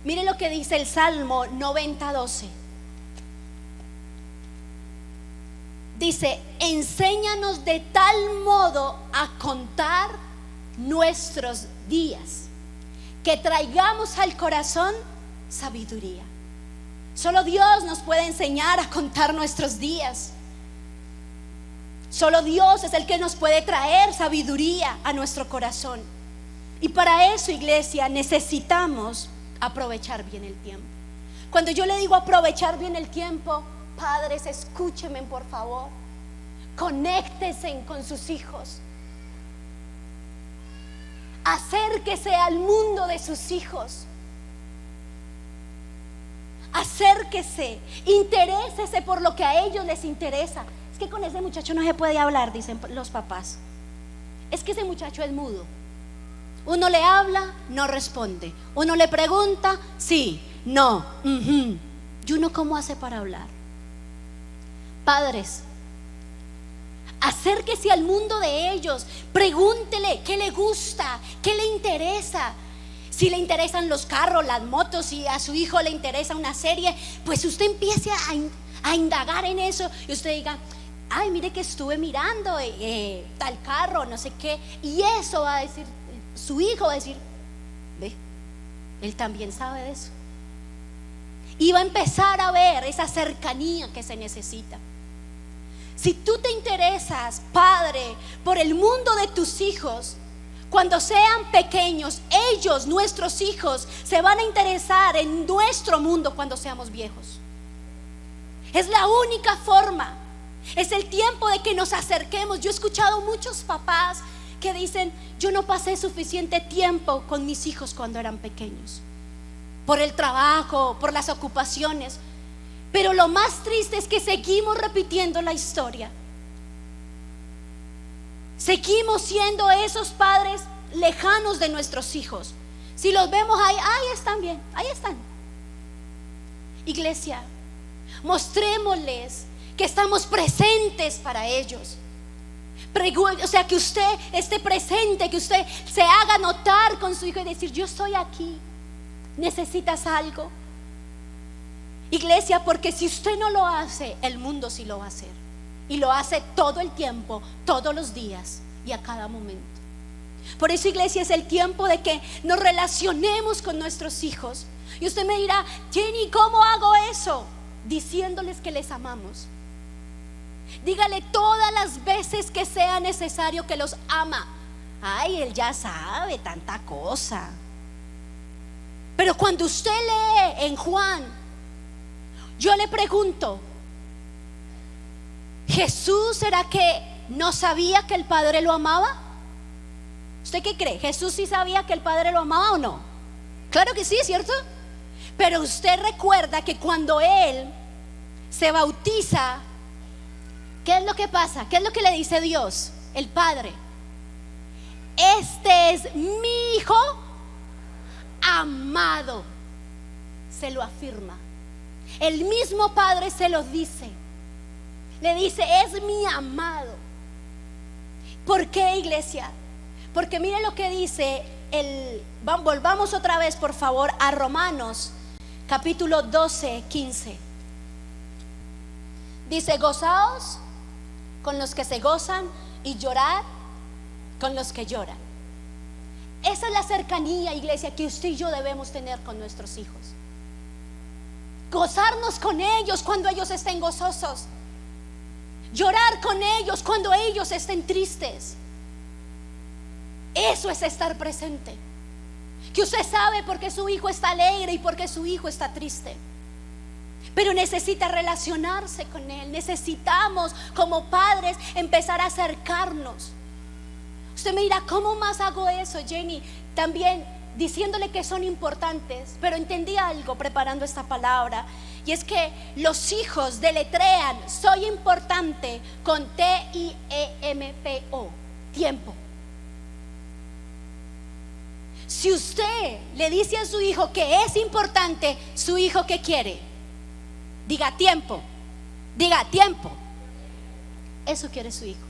Mire lo que dice el Salmo 90:12. Dice: enséñanos de tal modo a contar nuestros días, que traigamos al corazón sabiduría. Solo Dios nos puede enseñar a contar nuestros días. Solo Dios es el que nos puede traer sabiduría a nuestro corazón. Y para eso, iglesia, necesitamos aprovechar bien el tiempo. Cuando yo le digo aprovechar bien el tiempo, padres, escúchenme por favor. Conéctense con sus hijos. Acérquese al mundo de sus hijos. Acérquese, interésese por lo que a ellos les interesa. Es que con ese muchacho no se puede hablar, dicen los papás. Es que ese muchacho es mudo. Uno le habla, no responde. Uno le pregunta, sí, no, ¿y uno cómo hace para hablar? Padres, acérquese al mundo de ellos. Pregúntele qué le gusta, qué le interesa. Si le interesan los carros, las motos, si a su hijo le interesa una serie, pues usted empiece a indagar en eso. Y usted diga: ay, mire que estuve mirando tal carro, no sé qué. Y eso va a decir, su hijo va a decir: ve, él también sabe de eso. Y va a empezar a ver esa cercanía que se necesita. Si tú te interesas, padre, por el mundo de tus hijos, cuando sean pequeños, ellos, nuestros hijos, se van a interesar en nuestro mundo cuando seamos viejos. Es la única forma. Es el tiempo de que nos acerquemos. Yo he escuchado muchos papás que dicen: yo no pasé suficiente tiempo con mis hijos cuando eran pequeños, por el trabajo, por las ocupaciones. Pero lo más triste es que seguimos repitiendo la historia. Seguimos siendo esos padres lejanos de nuestros hijos. Si los vemos ahí están bien, ahí están. Iglesia, mostrémosles que estamos presentes para ellos. O sea, que usted esté presente, que usted se haga notar con su hijo y decir: yo estoy aquí, ¿necesitas algo? Iglesia, porque si usted no lo hace, el mundo sí lo va a hacer. Y lo hace todo el tiempo, todos los días y a cada momento. Por eso, iglesia, es el tiempo de que nos relacionemos con nuestros hijos. Y usted me dirá: Jenny, ¿cómo hago eso? Diciéndoles que les amamos. Dígale todas las veces que sea necesario que los ama. Ay, él ya sabe tanta cosa. Pero cuando usted lee en Juan, yo le pregunto: ¿Jesús será que no sabía que el Padre lo amaba? ¿Usted qué cree? ¿Jesús sí sabía que el Padre lo amaba o no? Claro que sí, ¿cierto? Pero usted recuerda que cuando Él se bautiza, ¿qué es lo que pasa? ¿Qué es lo que le dice Dios, el Padre? Este es mi Hijo amado. Se lo afirma. El mismo Padre se lo dice. Le dice: es mi amado. ¿Por qué, iglesia? Porque mire lo que dice volvamos otra vez, por favor, a Romanos capítulo 12:15. Dice: gozaos con los que se gozan y llorad con los que lloran. Esa es la cercanía, iglesia, que usted y yo debemos tener con nuestros hijos. Gozarnos con ellos cuando ellos estén gozosos. Llorar con ellos cuando ellos estén tristes. Eso es estar presente. Que usted sabe por qué su hijo está alegre y por qué su hijo está triste. Pero necesita relacionarse con él. Necesitamos, como padres, empezar a acercarnos. Usted me dirá: ¿cómo más hago eso, Jenny? También diciéndole que son importantes. Pero entendí algo preparando esta palabra, y es que los hijos deletrean soy importante con TIEMPO, tiempo. Si usted le dice a su hijo que es importante, su hijo ¿qué quiere? Diga tiempo, diga tiempo. Eso quiere su hijo.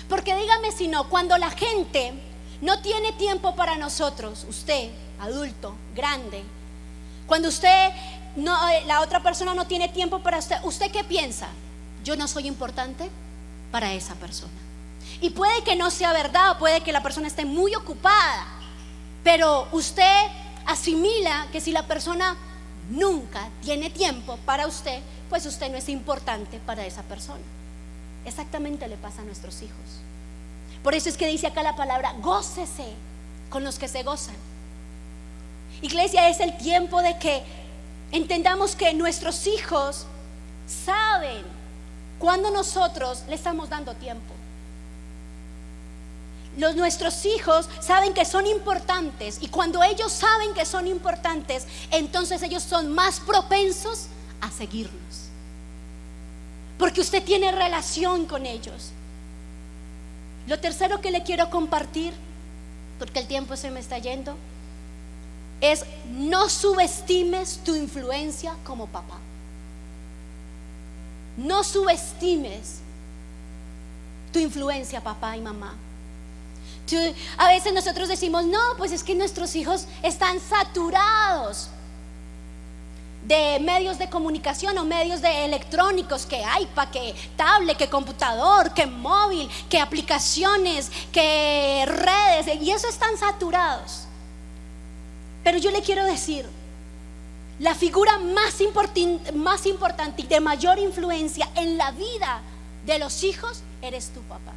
Porque dígame si no, cuando la gente no tiene tiempo para nosotros, usted, adulto, grande, Cuando usted no, la otra persona no tiene tiempo para usted, ¿usted qué piensa? Yo no soy importante para esa persona. Y puede que no sea verdad, puede que la persona esté muy ocupada, pero usted asimila que si la persona nunca tiene tiempo para usted, pues usted no es importante para esa persona. Exactamente le pasa a nuestros hijos. Por eso es que dice acá la palabra: gócese con los que se gozan. Iglesia, es el tiempo de que entendamos que nuestros hijos saben cuando nosotros le estamos dando tiempo. Nuestros hijos saben que son importantes, y cuando ellos saben que son importantes, entonces ellos son más propensos a seguirnos, porque usted tiene relación con ellos. Lo tercero que le quiero compartir, porque el tiempo se me está yendo, es: no subestimes tu influencia como papá. No subestimes tu influencia, papá y mamá. A veces nosotros decimos: no, pues es que nuestros hijos están saturados de medios de comunicación o medios de electrónicos, que iPad, que tablet, que computador, que móvil, que aplicaciones, que redes, y eso están saturados. Pero yo le quiero decir: la figura más importante y de mayor influencia en la vida de los hijos eres tu papá.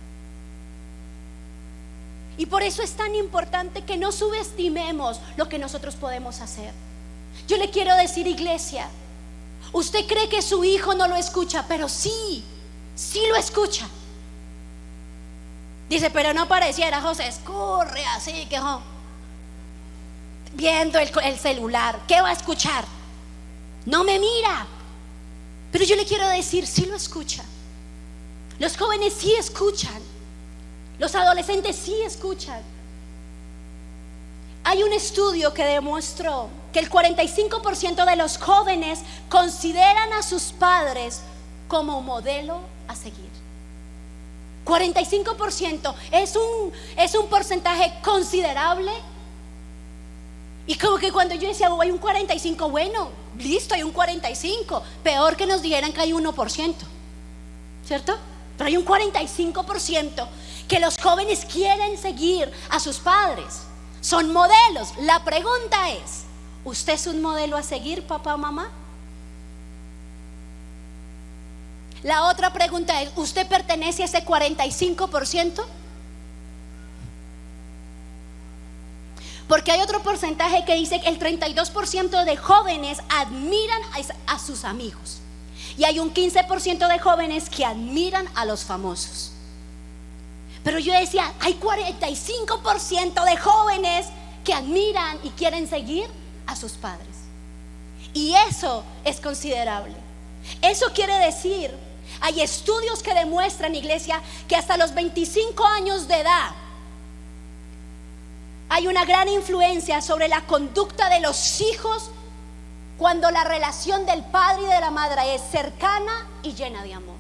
Y por eso es tan importante que no subestimemos lo que nosotros podemos hacer. Yo le quiero decir, iglesia, usted cree que su hijo no lo escucha, pero sí lo escucha. Dice: pero no pareciera, José, escurre así que viendo el celular, ¿qué va a escuchar? No me mira. Pero yo le quiero decir, sí lo escucha. Los jóvenes sí escuchan. Los adolescentes sí escuchan. Hay un estudio que demostró que el 45% de los jóvenes consideran a sus padres como modelo a seguir. 45% es un porcentaje considerable. Y como que cuando yo decía: hay un 45, bueno, listo, hay un 45. Peor que nos dijeran que hay 1%, ¿cierto? Pero hay un 45% que los jóvenes quieren seguir a sus padres. Son modelos. La pregunta es: ¿usted es un modelo a seguir, papá o mamá? La otra pregunta es: ¿usted pertenece a ese 45%? Porque hay otro porcentaje que dice que el 32% de jóvenes admiran a sus amigos, y hay un 15% de jóvenes que admiran a los famosos. Pero yo decía: hay 45% de jóvenes que admiran y quieren seguir a sus padres. Y eso es considerable. Eso quiere decir, hay estudios que demuestran, iglesia, que hasta los 25 años de edad hay una gran influencia sobre la conducta de los hijos cuando la relación del padre y de la madre es cercana y llena de amor.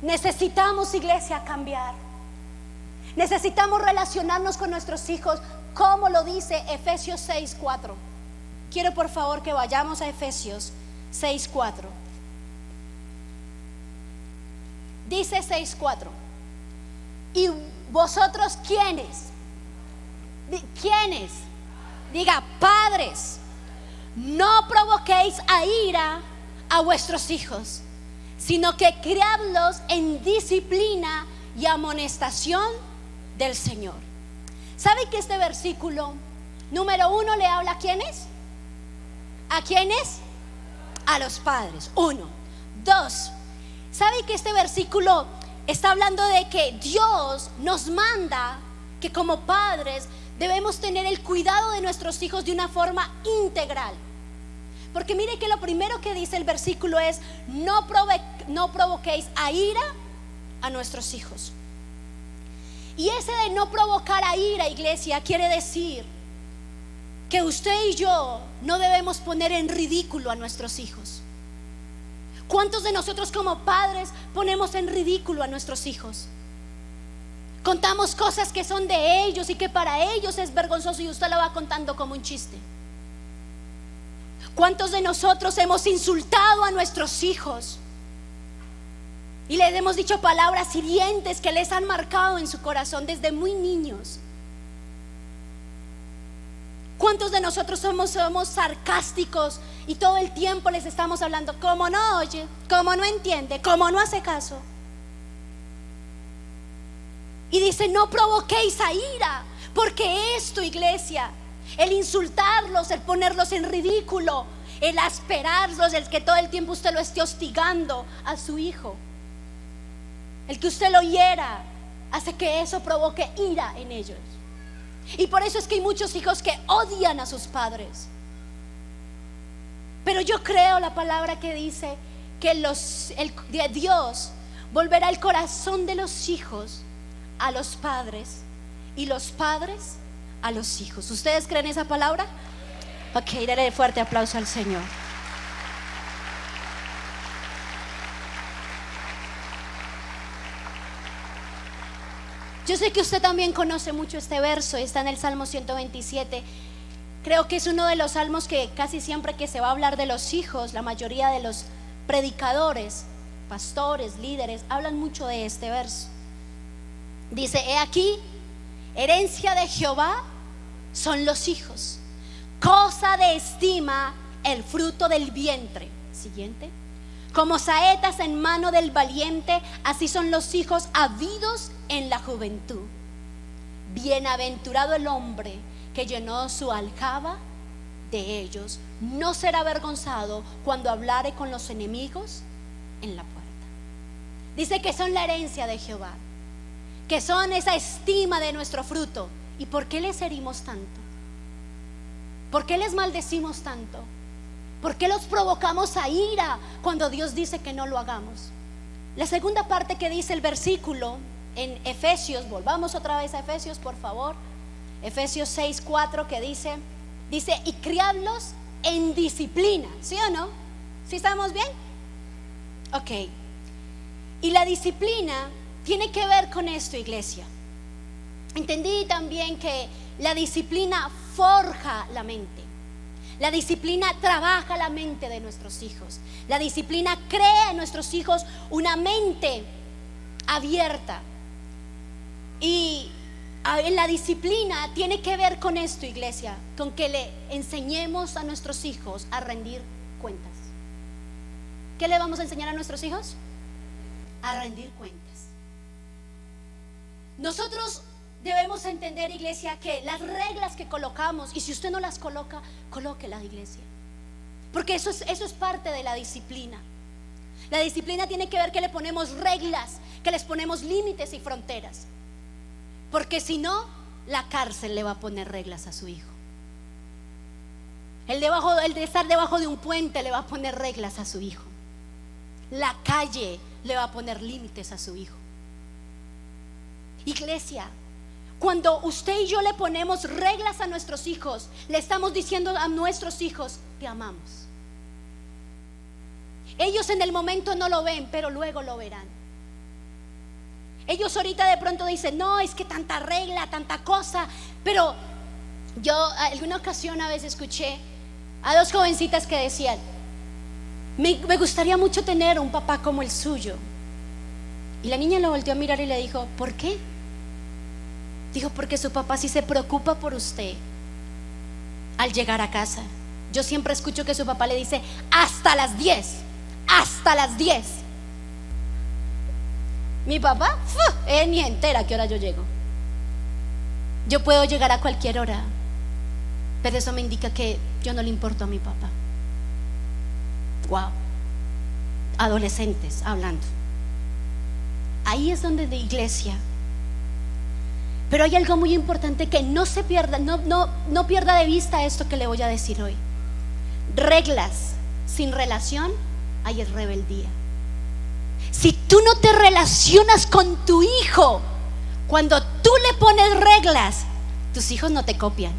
Necesitamos, iglesia, cambiar. Necesitamos relacionarnos con nuestros hijos, como lo dice Efesios 6:4. Quiero por favor que vayamos a Efesios 6:4. Dice 6:4: ¿y vosotros quiénes? ¿Quiénes? Diga: padres, no provoquéis a ira a vuestros hijos, sino que criadlos en disciplina y amonestación del Señor. ¿Sabe que este versículo, número 1, le habla a quiénes? ¿A quiénes? A los padres. 1. 2. ¿Sabe que este versículo está hablando de que Dios nos manda que como padres debemos tener el cuidado de nuestros hijos de una forma integral? Porque mire que lo primero que dice el versículo es: no provoquéis a ira a nuestros hijos. Y ese de no provocar a ira, iglesia, quiere decir que usted y yo no debemos poner en ridículo a nuestros hijos. ¿Cuántos de nosotros como padres ponemos en ridículo a nuestros hijos? Contamos cosas que son de ellos y que para ellos es vergonzoso, y usted lo va contando como un chiste. ¿Cuántos de nosotros hemos insultado a nuestros hijos y les hemos dicho palabras hirientes que les han marcado en su corazón desde muy niños? ¿Cuántos de nosotros somos sarcásticos y todo el tiempo les estamos hablando como no oye, como no entiende, como no hace caso? Y dice: no provoquéis a ira, porque esto, iglesia, el insultarlos, el ponerlos en ridículo, el asperarlos, el que todo el tiempo usted lo esté hostigando a su hijo, el que usted lo hiera, hace que eso provoque ira en ellos. Y por eso es que hay muchos hijos que odian a sus padres. Pero yo creo la palabra que dice que Dios volverá el corazón de los hijos a los padres y los padres a los hijos. ¿Ustedes creen esa palabra? Ok, dale fuerte aplauso al Señor. Yo sé que usted también conoce mucho este verso, está en el Salmo 127. Creo que es uno de los salmos que casi siempre que se va a hablar de los hijos, la mayoría de los predicadores, pastores, líderes, hablan mucho de este verso. Dice: he aquí, herencia de Jehová son los hijos, cosa de estima el fruto del vientre. Siguiente. Como saetas en mano del valiente, así son los hijos habidos en la juventud. Bienaventurado el hombre que llenó su aljaba de ellos, no será avergonzado cuando hablare con los enemigos en la puerta. Dice que son la herencia de Jehová, que son esa estima de nuestro fruto. ¿Y por qué les herimos tanto? ¿Por qué les maldecimos tanto? ¿Por qué los provocamos a ira cuando Dios dice que no lo hagamos? La segunda parte que dice el versículo en Efesios, volvamos otra vez a Efesios, por favor. Efesios 6:4, que dice: y criadlos en disciplina. ¿Sí o no? ¿Sí estamos bien? Ok. Y la disciplina tiene que ver con esto, iglesia. Entendí también que la disciplina forja la mente. La disciplina trabaja la mente de nuestros hijos. La disciplina crea en nuestros hijos una mente abierta. Y en la disciplina tiene que ver con esto, iglesia, con que le enseñemos a nuestros hijos a rendir cuentas. ¿Qué le vamos a enseñar a nuestros hijos? A rendir cuentas. Nosotros debemos entender, iglesia, que las reglas que colocamos, y si usted no las coloca, colóquelas, iglesia, porque eso es parte de la disciplina. La disciplina tiene que ver que le ponemos reglas, que les ponemos límites y fronteras, porque si no, la cárcel le va a poner reglas a su hijo. El de estar debajo de un puente le va a poner reglas a su hijo. La calle le va a poner límites a su hijo. Iglesia, cuando usted y yo le ponemos reglas a nuestros hijos, le estamos diciendo a nuestros hijos: te amamos. Ellos en el momento no lo ven, pero luego lo verán. Ellos ahorita de pronto dicen: no, es que tanta regla, tanta cosa. Pero yo alguna ocasión a veces escuché a dos jovencitas que decían: me gustaría mucho tener un papá como el suyo. Y la niña lo volteó a mirar y le dijo: ¿por qué? Dijo: porque su papá sí se preocupa por usted al llegar a casa. Yo siempre escucho que su papá le dice: hasta las 10, hasta las 10. Mi papá, ni entera a qué hora yo llego. Yo puedo llegar a cualquier hora, pero eso me indica que yo no le importo a mi papá. Wow. Adolescentes hablando. Ahí es donde de iglesia. Pero hay algo muy importante que no se pierda, no pierda de vista esto que le voy a decir hoy. Reglas sin relación, ahí es rebeldía. Si tú no te relacionas con tu hijo, cuando tú le pones reglas, tus hijos no te copian.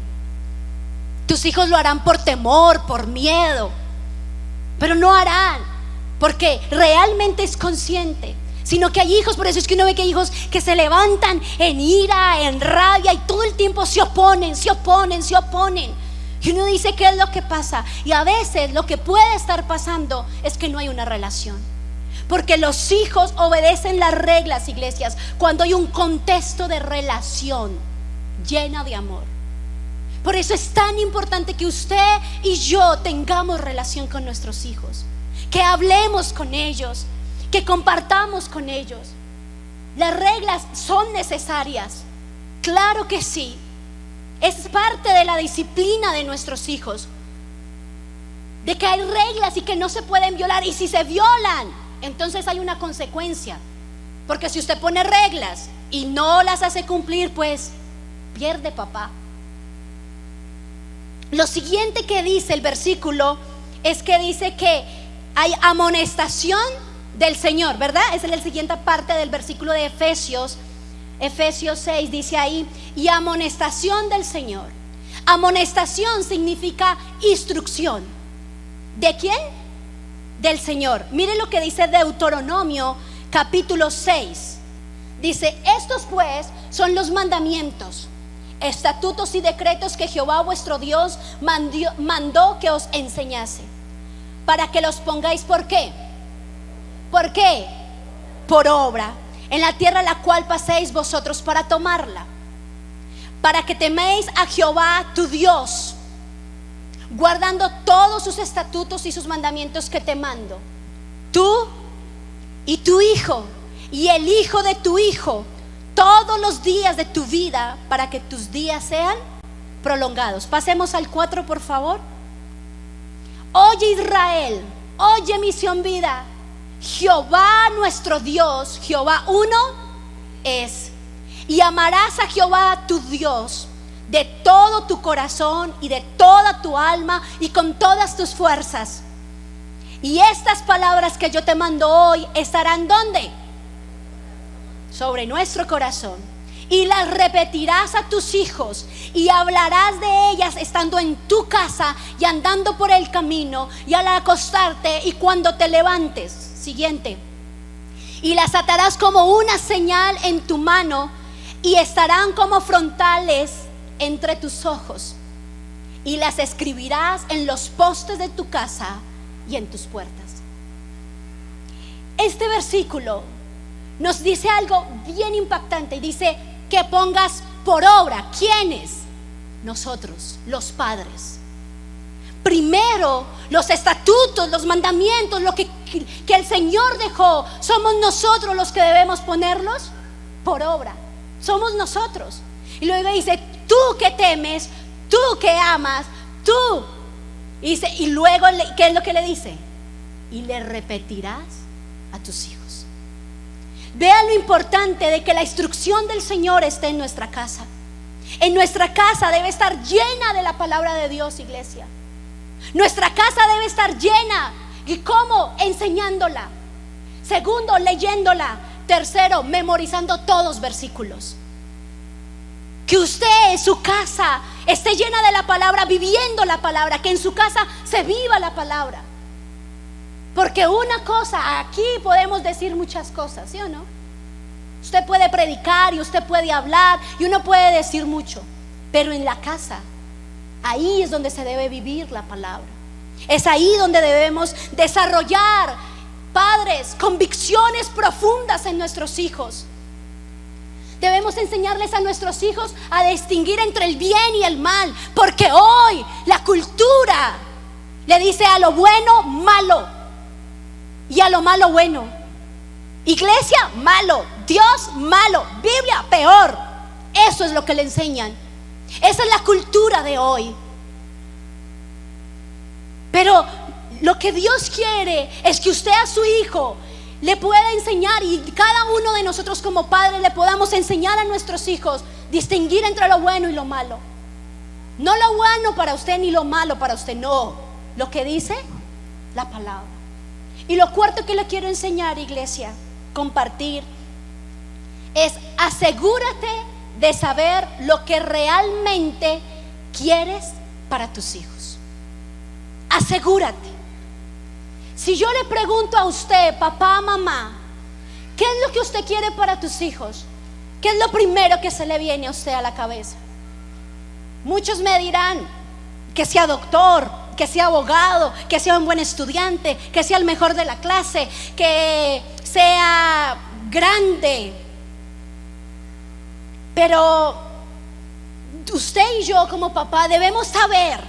Tus hijos lo harán por temor, por miedo, pero no harán porque realmente es consciente. Sino que hay hijos, por eso es que uno ve que hay hijos que se levantan en ira, en rabia, y todo el tiempo se oponen. Y uno dice, ¿qué es lo que pasa? Y a veces lo que puede estar pasando es que no hay una relación. Porque los hijos obedecen las reglas, iglesias, cuando hay un contexto de relación llena de amor. Por eso es tan importante que usted y yo tengamos relación con nuestros hijos, que hablemos con ellos, que compartamos con ellos. Las reglas son necesarias, claro que sí. Es parte de la disciplina de nuestros hijos, de que hay reglas y que no se pueden violar. Y si se violan, entonces hay una consecuencia. Porque si usted pone reglas y no las hace cumplir, pues pierde papá. Lo siguiente que dice el versículo es que dice que hay amonestación del Señor, ¿verdad? Esa es la siguiente parte del versículo de Efesios 6, dice ahí, y amonestación del Señor. Amonestación significa instrucción. ¿De quién? Del Señor. Mire lo que dice Deuteronomio capítulo 6. Dice, estos pues son los mandamientos, estatutos y decretos que Jehová vuestro Dios mandó que os enseñase, para que los pongáis, ¿por qué? ¿Por qué? Por obra, en la tierra la cual paséis vosotros para tomarla, para que teméis a Jehová tu Dios, guardando todos sus estatutos y sus mandamientos que te mando, tú y tu hijo y el hijo de tu hijo, todos los días de tu vida, para que tus días sean prolongados. Pasemos al 4, por favor. Oye Israel, oye Misión Vida, Jehová nuestro Dios, Jehová uno es. Y amarás a Jehová tu Dios de todo tu corazón y de toda tu alma y con todas tus fuerzas. Y estas palabras que yo te mando hoy estarán ¿dónde? Sobre nuestro corazón. Y las repetirás a tus hijos y hablarás de ellas estando en tu casa y andando por el camino y al acostarte y cuando te levantes. Siguiente. Y las atarás como una señal en tu mano y estarán como frontales entre tus ojos. Y las escribirás en los postes de tu casa y en tus puertas. Este versículo nos dice algo bien impactante y dice que pongas por obra. ¿Quiénes? Nosotros, los padres. Primero, los estatutos, los mandamientos, lo que el Señor dejó, somos nosotros los que debemos ponerlos por obra. Somos nosotros. Y luego dice, tú que temes, tú que amas, tú. Y luego, ¿qué es lo que le dice? Y le repetirás a tus hijos. Vean lo importante de que la instrucción del Señor esté en nuestra casa. En nuestra casa debe estar llena de la palabra de Dios, iglesia. Nuestra casa debe estar llena. ¿Y cómo? Enseñándola. Segundo, leyéndola. Tercero, memorizando todos versículos. Que usted en su casa esté llena de la palabra, viviendo la palabra. Que en su casa se viva la palabra. Porque una cosa, aquí podemos decir muchas cosas, ¿sí o no? Usted puede predicar y usted puede hablar y uno puede decir mucho, pero en la casa, ahí es donde se debe vivir la palabra. Es ahí donde debemos desarrollar, padres, convicciones profundas en nuestros hijos. Debemos enseñarles a nuestros hijos a distinguir entre el bien y el mal, porque hoy la cultura le dice a lo bueno malo y a lo malo bueno. Iglesia, malo. Dios, malo. Biblia, peor. Eso es lo que le enseñan. Esa es la cultura de hoy. Pero lo que Dios quiere es que usted a su hijo le pueda enseñar, y cada uno de nosotros como padres le podamos enseñar a nuestros hijos distinguir entre lo bueno y lo malo. No lo bueno para usted ni lo malo para usted, no. Lo que dice la palabra. Y lo cuarto que le quiero enseñar, iglesia, compartir, es asegúrate de saber lo que realmente quieres para tus hijos. Asegúrate. Si yo le pregunto a usted, papá, mamá, ¿qué es lo que usted quiere para tus hijos? ¿Qué es lo primero que se le viene a usted a la cabeza? Muchos me dirán, que sea doctor, que sea abogado, que sea un buen estudiante, que sea el mejor de la clase, que sea grande. Pero usted y yo como papá debemos saber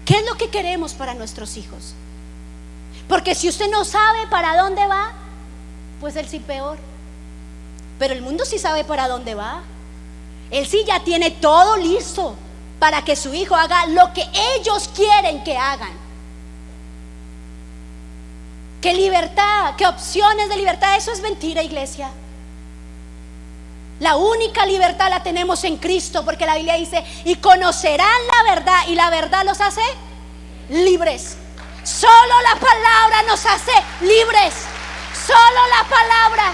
qué es lo que queremos para nuestros hijos. Porque si usted no sabe para dónde va, pues él sí peor. Pero el mundo sí sabe para dónde va. Él sí ya tiene todo listo para que su hijo haga lo que ellos quieren que hagan. ¿Qué libertad? ¿Qué opciones de libertad? Eso es mentira, iglesia. La única libertad la tenemos en Cristo, porque la Biblia dice: y conocerán la verdad, y la verdad los hace libres. Solo la palabra nos hace libres. Solo la palabra.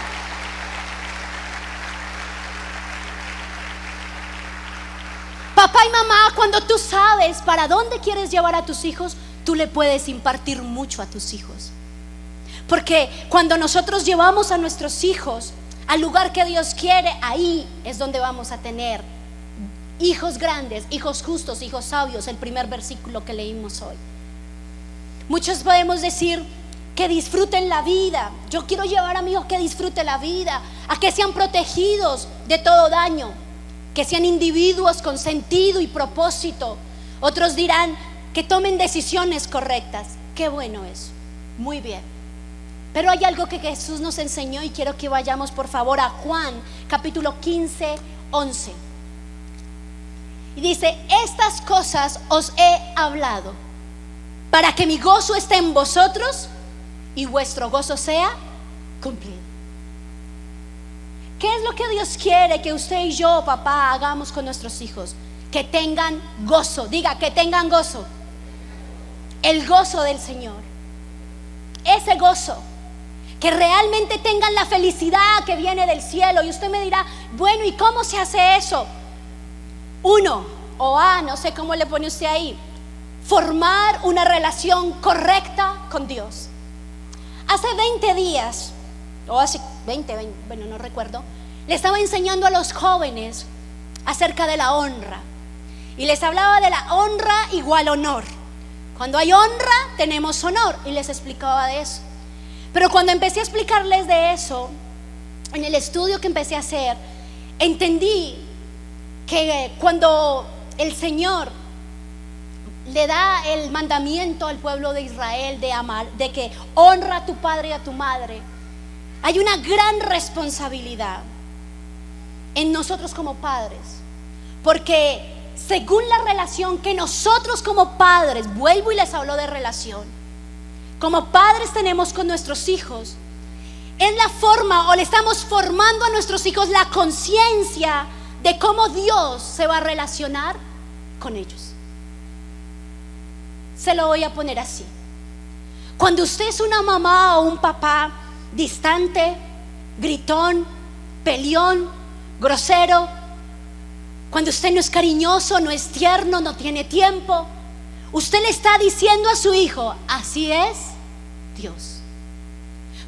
Papá y mamá, cuando tú sabes para dónde quieres llevar a tus hijos, tú le puedes impartir mucho a tus hijos. Porque cuando nosotros llevamos a nuestros hijos al lugar que Dios quiere, ahí es donde vamos a tener hijos grandes, hijos justos, hijos sabios. El primer versículo que leímos hoy. Muchos podemos decir que disfruten la vida. Yo quiero llevar a mi hijo que disfrute la vida, a que sean protegidos de todo daño, que sean individuos con sentido y propósito. Otros dirán que tomen decisiones correctas. Qué bueno eso, muy bien. Pero hay algo que Jesús nos enseñó, y quiero que vayamos por favor a Juan capítulo 15, 11. Y dice: estas cosas os he hablado para que mi gozo esté en vosotros y vuestro gozo sea cumplido. ¿Qué es lo que Dios quiere que usted y yo, papá, hagamos con nuestros hijos? Que tengan gozo. Diga, que tengan gozo. El gozo del Señor. Ese gozo. Que realmente tengan la felicidad que viene del cielo. Y usted me dirá: bueno, ¿y cómo se hace eso? Uno, no sé cómo le pone usted ahí: formar una relación correcta con Dios. Hace 20 días, o hace 20, bueno, no recuerdo, le estaba enseñando a los jóvenes acerca de la honra. Y les hablaba de la honra igual honor. Cuando hay honra, tenemos honor. Y les explicaba de eso. Pero cuando empecé a explicarles de eso, en el estudio que empecé a hacer, entendí que cuando el Señor le da el mandamiento al pueblo de Israel de amar, de que honra a tu padre y a tu madre, hay una gran responsabilidad en nosotros como padres. Porque según la relación que nosotros como padres, vuelvo y les hablo de relación, como padres tenemos con nuestros hijos, es la forma, o le estamos formando a nuestros hijos la conciencia de cómo Dios se va a relacionar con ellos. Se lo voy a poner así: cuando usted es una mamá o un papá distante, gritón, peleón, grosero, cuando usted no es cariñoso, no es tierno, no tiene tiempo, usted le está diciendo a su hijo: así es Dios.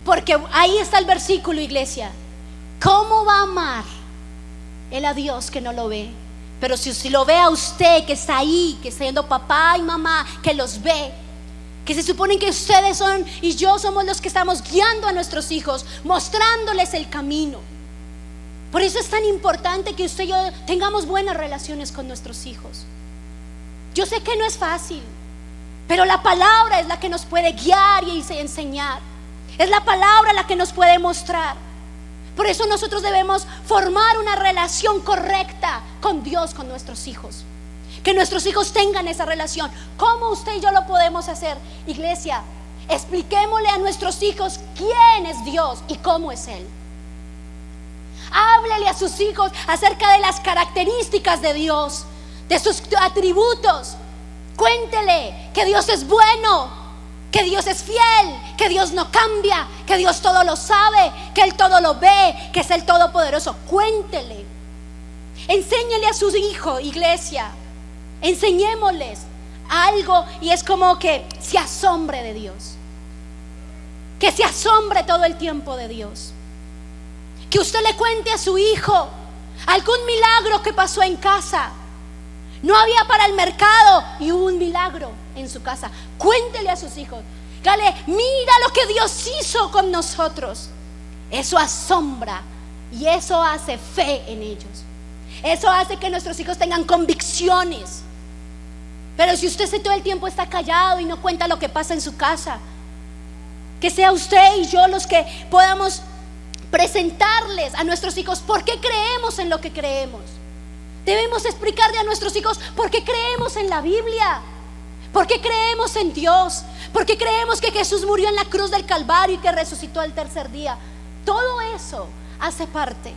Porque ahí está el versículo, iglesia. ¿Cómo va a amar él a Dios que no lo ve? Pero si lo ve a usted, que está ahí, que está siendo papá y mamá, que los ve, que se supone que ustedes son y yo somos los que estamos guiando a nuestros hijos, mostrándoles el camino. Por eso es tan importante que usted y yo tengamos buenas relaciones con nuestros hijos. Yo sé que no es fácil, pero la palabra es la que nos puede guiar y enseñar. Es la palabra la que nos puede mostrar. Por eso nosotros debemos formar una relación correcta con Dios, con nuestros hijos. Que nuestros hijos tengan esa relación. ¿Cómo usted y yo lo podemos hacer? Iglesia, expliquémosle a nuestros hijos quién es Dios y cómo es Él. Háblele a sus hijos acerca de las características de Dios, de sus atributos. Cuéntele que Dios es bueno, que Dios es fiel, que Dios no cambia, que Dios todo lo sabe, que Él todo lo ve, que es el Todopoderoso. Cuéntele, enséñele a sus hijos, iglesia, enseñémosles algo, y es como que se asombre de Dios, que se asombre todo el tiempo de Dios. Que usted le cuente a su hijo algún milagro que pasó en casa. No había para el mercado y hubo un milagro en su casa. Cuéntele a sus hijos, dígale, mira lo que Dios hizo con nosotros. Eso asombra y eso hace fe en ellos. Eso hace que nuestros hijos tengan convicciones. Pero si usted todo el tiempo está callado y no cuenta lo que pasa en su casa, que sea usted y yo los que podamos presentarles a nuestros hijos por qué creemos en lo que creemos. Debemos explicarle a nuestros hijos por qué creemos en la Biblia, por qué creemos en Dios, por qué creemos que Jesús murió en la cruz del Calvario y que resucitó al tercer día. Todo eso hace parte.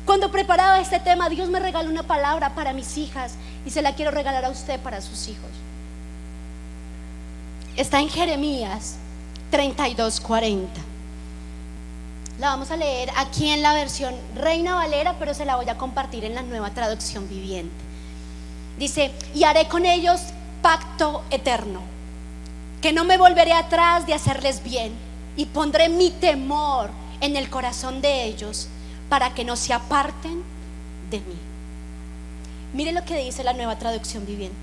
Cuando preparaba este tema, Dios me regaló una palabra para mis hijas y se la quiero regalar a usted para sus hijos. Está en Jeremías 32:40. La vamos a leer aquí en la versión Reina Valera, pero se la voy a compartir en la Nueva Traducción Viviente. Dice: y haré con ellos pacto eterno, que no me volveré atrás de hacerles bien, y pondré mi temor en el corazón de ellos, para que no se aparten de mí. Mire lo que dice la Nueva Traducción Viviente: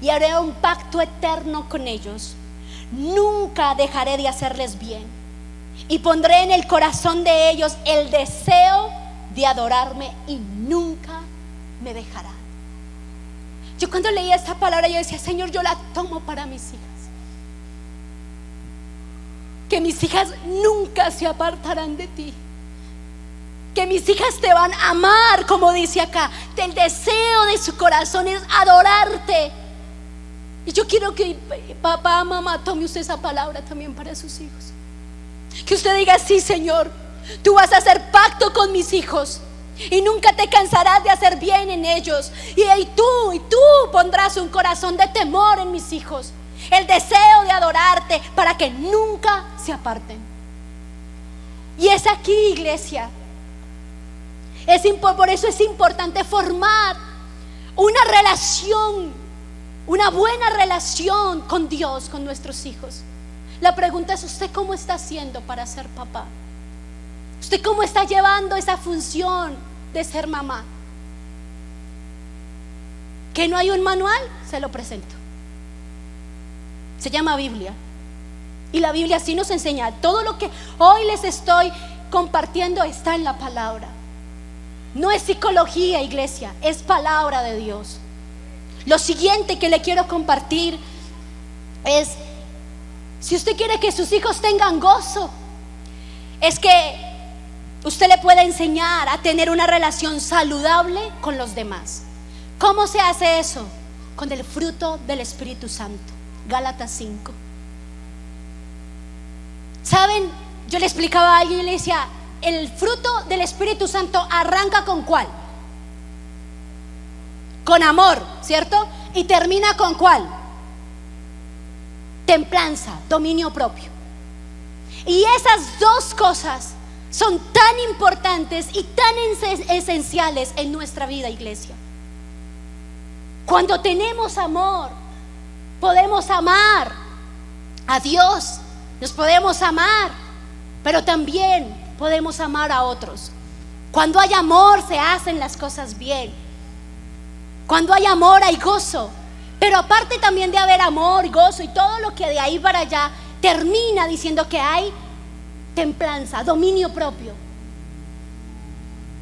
y haré un pacto eterno con ellos, nunca dejaré de hacerles bien, y pondré en el corazón de ellos el deseo de adorarme y nunca me dejarán. Yo cuando leía esta palabra yo decía: Señor, yo la tomo para mis hijas, que mis hijas nunca se apartarán de ti, que mis hijas te van a amar, como dice acá, el deseo de su corazón es adorarte. Y yo quiero que papá, mamá, tome usted esa palabra también para sus hijos. Que usted diga: sí, Señor, tú vas a hacer pacto con mis hijos y nunca te cansarás de hacer bien en ellos. Y tú pondrás un corazón de temor en mis hijos, el deseo de adorarte, para que nunca se aparten. Y es aquí, iglesia, por eso es importante formar una relación, una buena relación con Dios, con nuestros hijos. La pregunta es: ¿usted cómo está haciendo para ser papá? ¿Usted cómo está llevando esa función de ser mamá? ¿Que no hay un manual? Se lo presento. Se llama Biblia. Y la Biblia sí nos enseña. Todo lo que hoy les estoy compartiendo está en la palabra. No es psicología, iglesia, es palabra de Dios. Lo siguiente que le quiero compartir es: si usted quiere que sus hijos tengan gozo, es que usted le pueda enseñar a tener una relación saludable con los demás. ¿Cómo se hace eso? Con el fruto del Espíritu Santo. Gálatas 5. ¿Saben? Yo le explicaba a alguien y le decía: el fruto del Espíritu Santo arranca ¿con cuál? Con amor, ¿cierto? Y termina ¿con cuál? Templanza, dominio propio. Y esas dos cosas son tan importantes y tan esenciales en nuestra vida, iglesia. Cuando tenemos amor, podemos amar a Dios, nos podemos amar, pero también podemos amar a otros. Cuando hay amor se hacen las cosas bien. Cuando hay amor hay gozo. Pero aparte también de haber amor, gozo y todo lo que de ahí para allá, termina diciendo que hay templanza, dominio propio.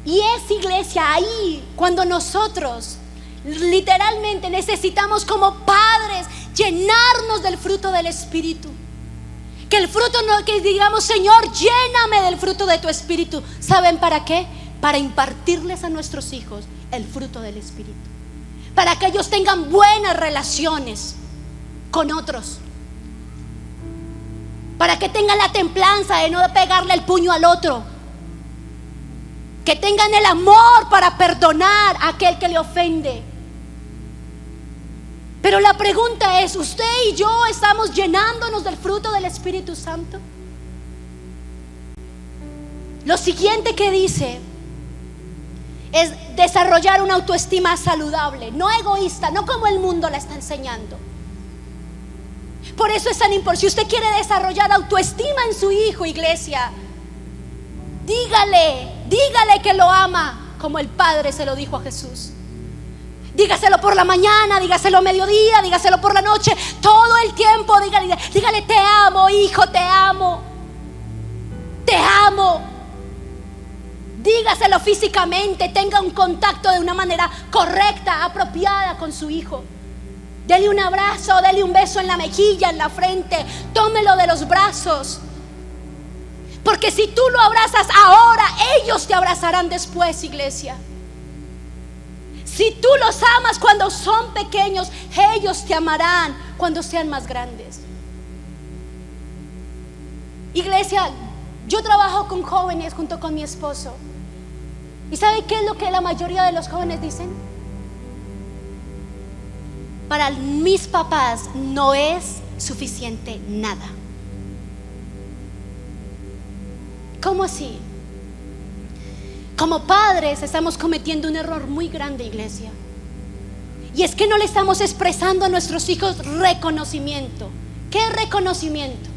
Y es, iglesia, ahí cuando nosotros literalmente necesitamos como padres llenarnos del fruto del Espíritu. Que el fruto no, que digamos: Señor, lléname del fruto de tu Espíritu. ¿Saben para qué? Para impartirles a nuestros hijos el fruto del Espíritu, para que ellos tengan buenas relaciones con otros, para que tengan la templanza de no pegarle el puño al otro, que tengan el amor para perdonar a aquel que le ofende. Pero la pregunta es: ¿usted y yo estamos llenándonos del fruto del Espíritu Santo? Lo siguiente que dice es desarrollar una autoestima saludable, no egoísta, no como el mundo la está enseñando. Por eso es tan importante. Si usted quiere desarrollar autoestima en su hijo, iglesia, dígale que lo ama como el Padre se lo dijo a Jesús. Dígaselo por la mañana, dígaselo a mediodía, dígaselo por la noche, todo el tiempo. Dígale, te amo, hijo, te amo. Te amo. Dígaselo físicamente, tenga un contacto de una manera correcta, apropiada con su hijo. Dele un abrazo, dele un beso en la mejilla, en la frente, tómelo de los brazos. Porque si tú lo abrazas ahora, ellos te abrazarán después, iglesia. Si tú los amas cuando son pequeños, ellos te amarán cuando sean más grandes. Iglesia, yo trabajo con jóvenes junto con mi esposo. ¿Y sabe qué es lo que la mayoría de los jóvenes dicen? Para mis papás no es suficiente nada. ¿Cómo así? Como padres estamos cometiendo un error muy grande, iglesia. Y es que no le estamos expresando a nuestros hijos reconocimiento. ¿Qué es reconocimiento?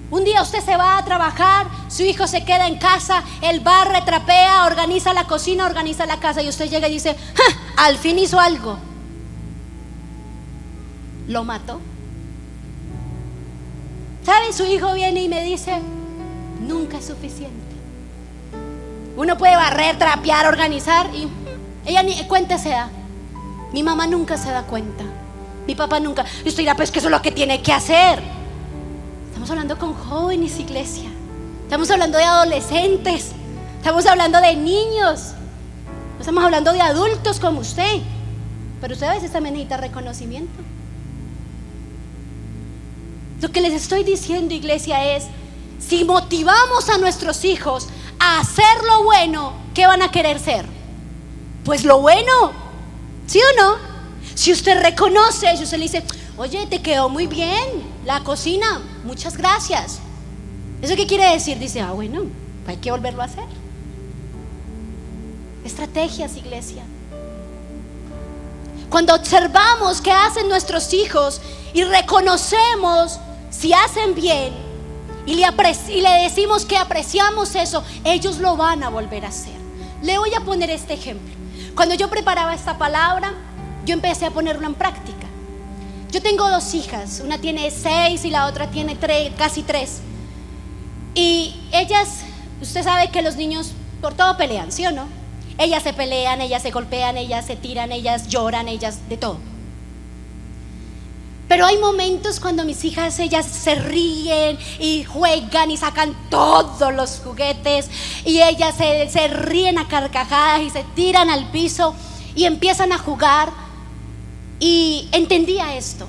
Un día usted se va a trabajar, su hijo se queda en casa, él barre, trapea, organiza la cocina, organiza la casa, y usted llega y dice: ¡ja! Al fin hizo algo. Lo mató. ¿Sabe? Su hijo viene y me dice: nunca es suficiente. Uno puede barrer, trapear, organizar, y ella ni cuenta se da. Mi mamá nunca se da cuenta. Mi papá nunca. Y usted dirá: pues que eso es lo que tiene que hacer. Estamos hablando con jóvenes, iglesia. Estamos hablando de adolescentes. Estamos hablando de niños. No estamos hablando de adultos como usted. Pero usted a veces también necesita reconocimiento. Lo que les estoy diciendo, iglesia, es: si motivamos a nuestros hijos a hacer lo bueno, ¿qué van a querer ser? Pues lo bueno, ¿sí o no? Si usted reconoce, si usted le dice: oye, te quedó muy bien la cocina, muchas gracias. ¿Eso qué quiere decir? Dice: ah, bueno, hay que volverlo a hacer. Estrategias, iglesia. Cuando observamos qué hacen nuestros hijos y reconocemos si hacen bien, y le decimos que apreciamos eso, ellos lo van a volver a hacer. Le voy a poner este ejemplo. Cuando yo preparaba esta palabra, yo empecé a ponerlo en práctica. Yo tengo 2 hijas, una tiene 6 y la otra tiene 3, casi 3. Y ellas, usted sabe que los niños por todo pelean, ¿sí o no? Ellas se pelean, ellas se golpean, ellas se tiran, ellas lloran, ellas de todo. Pero hay momentos cuando mis hijas, ellas se ríen y juegan y sacan todos los juguetes, y ellas se ríen a carcajadas y se tiran al piso y empiezan a jugar. Y entendía esto.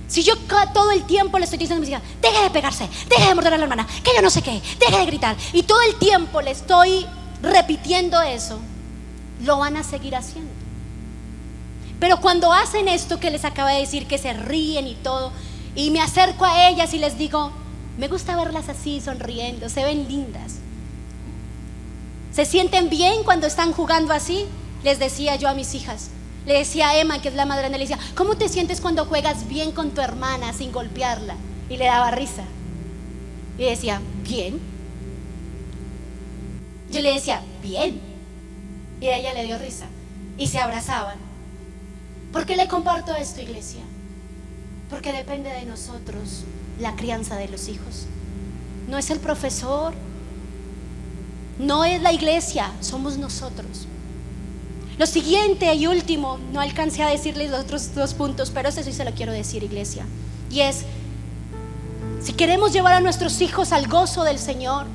Si yo todo el tiempo le estoy diciendo a mis hijas: deje de pegarse, deje de morder a la hermana, que yo no sé qué, deje de gritar, y todo el tiempo le estoy repitiendo eso, lo van a seguir haciendo. Pero cuando hacen esto que les acabo de decir, que se ríen y todo, y me acerco a ellas y les digo: me gusta verlas así, sonriendo, se ven lindas, ¿se sienten bien cuando están jugando así? Les decía yo a mis hijas. Le decía a Emma, que es la más grande, le decía: ¿cómo te sientes cuando juegas bien con tu hermana sin golpearla? Y le daba risa. Y decía: bien. Yo le decía: bien. Y a ella le dio risa. Y se abrazaban. ¿Por qué le comparto esto, iglesia? Porque depende de nosotros la crianza de los hijos. No es el profesor, no es la iglesia, somos nosotros. Lo siguiente y último, no alcancé a decirles los otros 2 puntos, pero este sí se lo quiero decir, iglesia. Y es: si queremos llevar a nuestros hijos al gozo del Señor,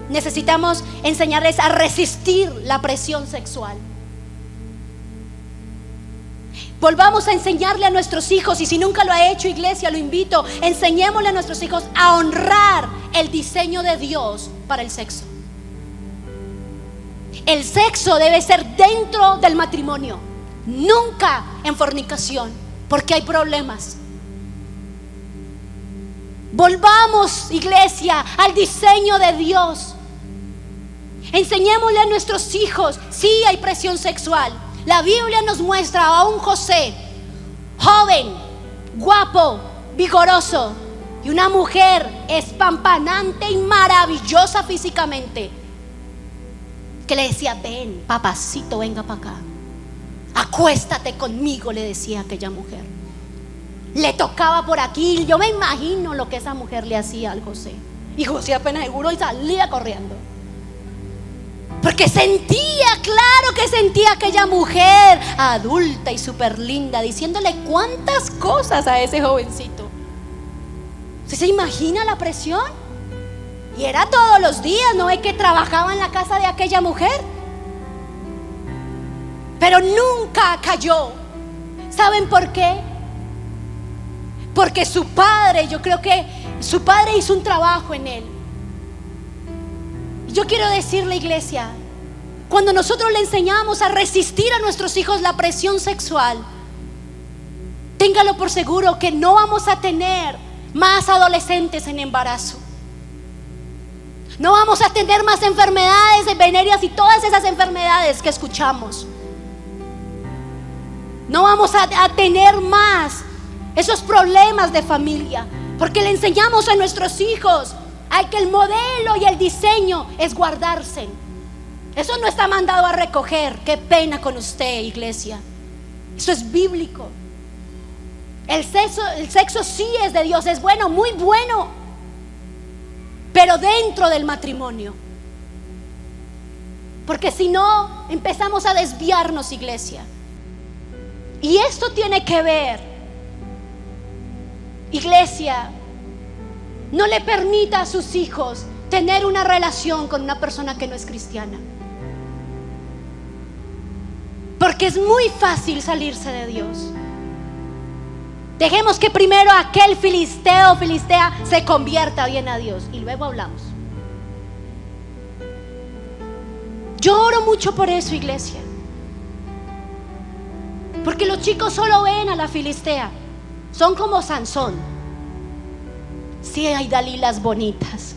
necesitamos enseñarles a resistir la presión sexual. Volvamos a enseñarle a nuestros hijos, y si nunca lo ha hecho, iglesia, lo invito: enseñémosle a nuestros hijos a honrar el diseño de Dios para el sexo. El sexo debe ser dentro del matrimonio, nunca en fornicación, porque hay problemas. Volvamos, iglesia, al diseño de Dios. Enseñémosle a nuestros hijos: sí, hay presión sexual. La Biblia nos muestra a un José, joven, guapo, vigoroso, y una mujer espampanante y maravillosa físicamente, que le decía: ven, papacito, venga para acá. Acuéstate conmigo, le decía aquella mujer. Le tocaba por aquí. Yo me imagino lo que esa mujer le hacía al José. Y José apenas seguro y salía corriendo. Porque sentía, claro que sentía aquella mujer adulta y súper linda diciéndole cuántas cosas a ese jovencito. ¿Usted se imagina la presión? Y era todos los días, ¿no es que trabajaba en la casa de aquella mujer? Pero nunca cayó. ¿Saben por qué? Porque su padre, yo creo que su padre hizo un trabajo en él. Yo quiero decirle, iglesia, cuando nosotros le enseñamos a resistir a nuestros hijos la presión sexual, téngalo por seguro que no vamos a tener más adolescentes en embarazo. No vamos a tener más enfermedades venéreas y todas esas enfermedades que escuchamos. No vamos a tener más esos problemas de familia, porque le enseñamos a nuestros hijos que el modelo y el diseño es guardarse. Eso no está mandado a recoger. Qué pena con usted, iglesia. Eso es bíblico. El sexo sí es de Dios, es bueno, muy bueno, pero dentro del matrimonio. Porque si no, empezamos a desviarnos, iglesia. Y esto tiene que ver, iglesia, no le permita a sus hijos tener una relación con una persona que no es cristiana. Porque es muy fácil salirse de Dios. Dejemos que primero aquel filisteo o filistea se convierta bien a Dios y luego hablamos. Yo oro mucho por eso, iglesia. Porque los chicos solo ven a la filistea. Son como Sansón. Sí, hay Dalilas bonitas.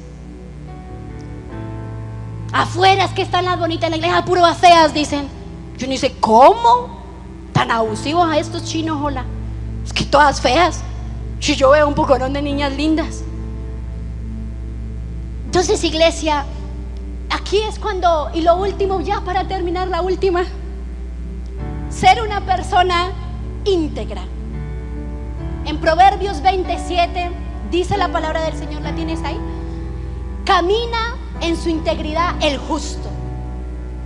Afuera es que están las bonitas, en la iglesia puras feas, dicen. Yo ni sé cómo tan abusivos a estos chinos, hola. Es que todas feas. Si yo veo un poconón de niñas lindas. Entonces, iglesia, aquí es cuando, y lo último, ya para terminar, la última, ser una persona íntegra. En Proverbios 27 dice la palabra del Señor, ¿la tienes ahí? Camina en su integridad el justo.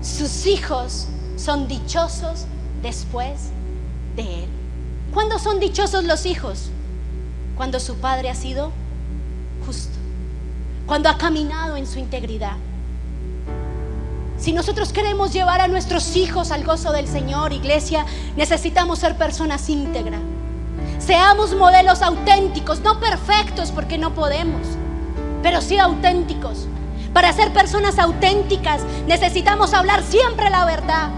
Sus hijos son dichosos después de él. ¿Cuándo son dichosos los hijos? Cuando su padre ha sido justo, cuando ha caminado en su integridad. Si nosotros queremos llevar a nuestros hijos al gozo del Señor, iglesia, necesitamos ser personas íntegras. Seamos modelos auténticos, no perfectos porque no podemos, pero sí auténticos. Para ser personas auténticas necesitamos hablar siempre la verdad.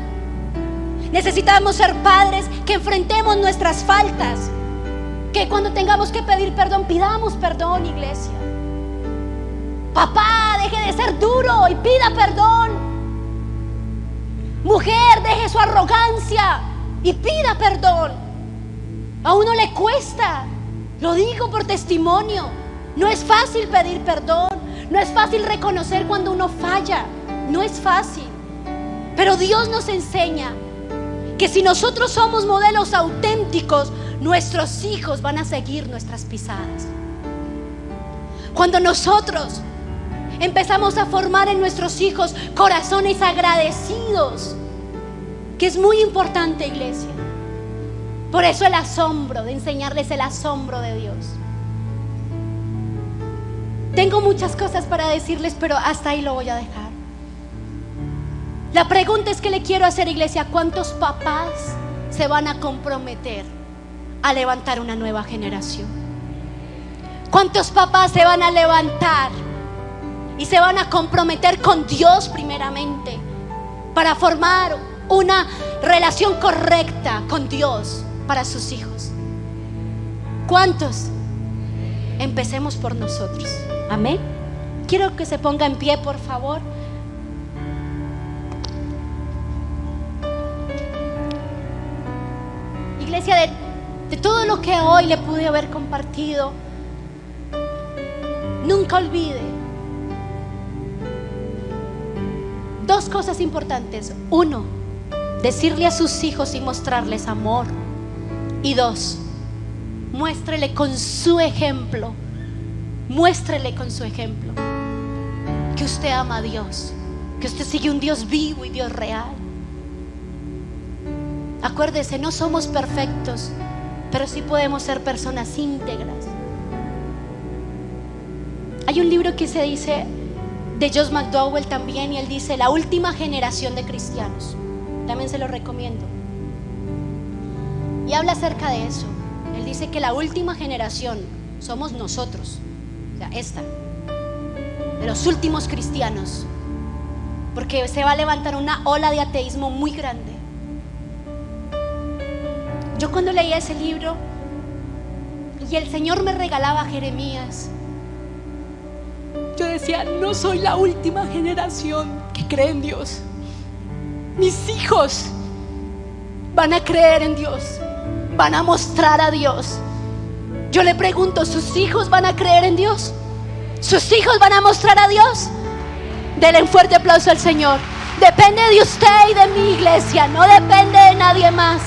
Necesitamos ser padres que enfrentemos nuestras faltas, que cuando tengamos que pedir perdón, pidamos perdón, iglesia. Papá, deje de ser duro y pida perdón. Mujer, deje su arrogancia y pida perdón. A uno le cuesta, lo digo por testimonio. No es fácil pedir perdón, no es fácil reconocer cuando uno falla, no es fácil. Pero Dios nos enseña que si nosotros somos modelos auténticos, nuestros hijos van a seguir nuestras pisadas. Cuando nosotros empezamos a formar en nuestros hijos corazones agradecidos, que es muy importante, iglesia. Por eso el asombro, de enseñarles el asombro de Dios. Tengo muchas cosas para decirles, pero hasta ahí lo voy a dejar. La pregunta es que le quiero hacer, iglesia: ¿cuántos papás se van a comprometer a levantar una nueva generación? ¿Cuántos papás se van a levantar y se van a comprometer con Dios primeramente para formar una relación correcta con Dios para sus hijos? ¿Cuántos? Empecemos por nosotros. Amén. Quiero que se ponga en pie, por favor. Iglesia, de todo lo que hoy le pude haber compartido, nunca olvide dos cosas importantes. Uno, decirle a sus hijos y mostrarles amor. Y 2, muéstrele con su ejemplo, muéstrele con su ejemplo que usted ama a Dios, que usted sigue un Dios vivo y Dios real. Acuérdese, no somos perfectos, pero sí podemos ser personas íntegras. Hay un libro que se dice de Josh McDowell también, y él dice la última generación de cristianos. También se lo recomiendo. Y habla acerca de eso. Él dice que la última generación somos nosotros, o sea, esta, de los últimos cristianos, porque se va a levantar una ola de ateísmo muy grande. Yo cuando leía ese libro y el Señor me regalaba Jeremías, yo decía, no soy la última generación que cree en Dios. Mis hijos van a creer en Dios, van a mostrar a Dios. Yo le pregunto, ¿sus hijos van a creer en Dios? ¿Sus hijos van a mostrar a Dios? Denle un fuerte aplauso al Señor. Depende de usted y de mi iglesia, no depende de nadie más.